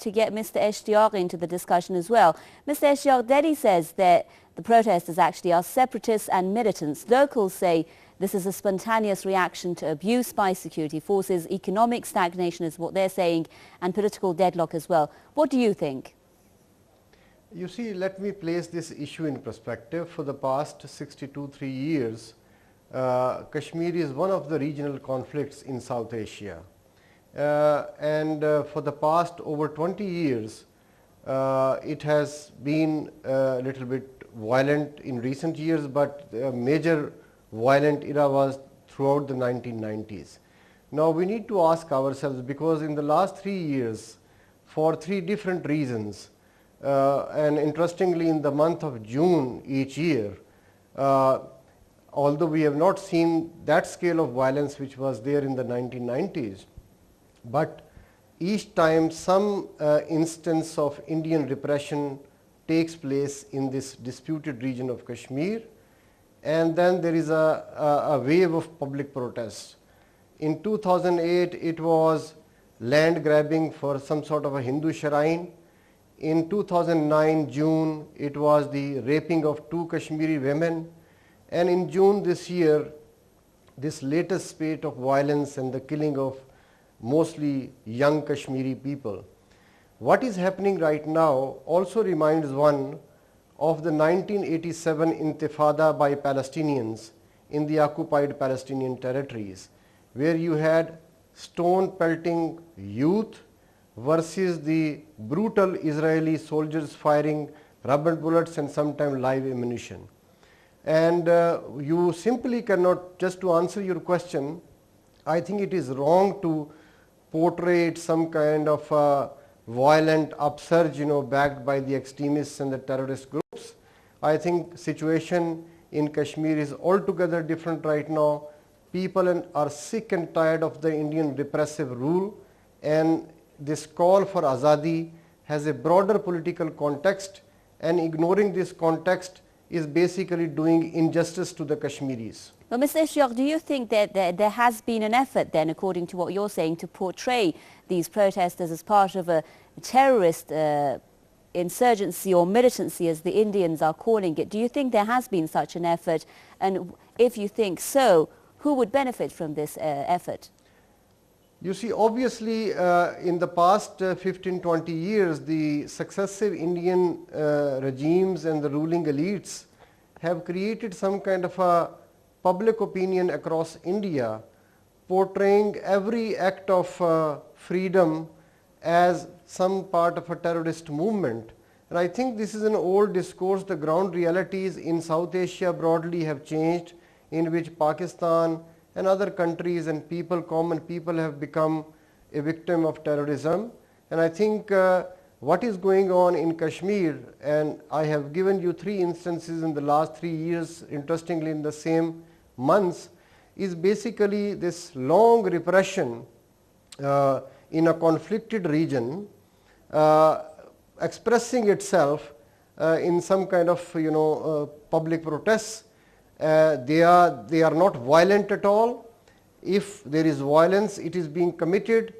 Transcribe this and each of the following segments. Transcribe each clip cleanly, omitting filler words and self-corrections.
to get Mr. Ishtiaq into the discussion as well. Mr. Ishtiaq, Delhi says that the protesters actually are separatists and militants. Locals say this is a spontaneous reaction to abuse by security forces, economic stagnation is what they're saying, and political deadlock as well. What do you think? You see, let me place this issue in perspective. For the past 62 years, Kashmir is one of the regional conflicts in South Asia. For the past over 20 years, it has been a little bit violent in recent years, but a major violent era was throughout the 1990s. Now we need to ask ourselves, because in the last 3 years, for 3 different reasons, and interestingly in the month of June each year, although we have not seen that scale of violence which was there in the 1990s, but each time some instance of Indian repression takes place in this disputed region of Kashmir, and then there is a wave of public protests. In 2008 it was land grabbing for some sort of a Hindu shrine. In 2009 June it was the raping of 2 Kashmiri women, and in June this year this latest spate of violence and the killing of mostly young Kashmiri people. What is happening right now also reminds one of the 1987 Intifada by Palestinians in the occupied Palestinian territories, where you had stone pelting youth versus the brutal Israeli soldiers firing rubber bullets and sometimes live ammunition. And you simply cannot, just to answer your question, I think it is wrong to portray it some kind of violent upsurge, backed by the extremists and the terrorist groups. I think situation in Kashmir is altogether different right now. People are sick and tired of the Indian repressive rule, and this call for Azadi has a broader political context, and ignoring this context is basically doing injustice to the Kashmiris. Well, Mr. Ishtiaq, do you think that there has been an effort then, according to what you're saying, to portray these protesters as part of a terrorist insurgency or militancy, as the Indians are calling it? Do you think there has been such an effort? And if you think so, who would benefit from this effort? You see, obviously in the past 15-20 years, the successive Indian regimes and the ruling elites have created some kind of a public opinion across India, portraying every act of freedom as some part of a terrorist movement. And I think this is an old discourse. The ground realities in South Asia broadly have changed, in which Pakistan and other countries and common people have become a victim of terrorism. And I think what is going on in Kashmir, and I have given you 3 instances in the last 3 years, interestingly in the same months, is basically this long repression in a conflicted region, expressing itself in some kind of public protests. They are not violent at all. If there is violence, it is being committed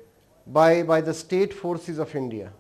by the state forces of India.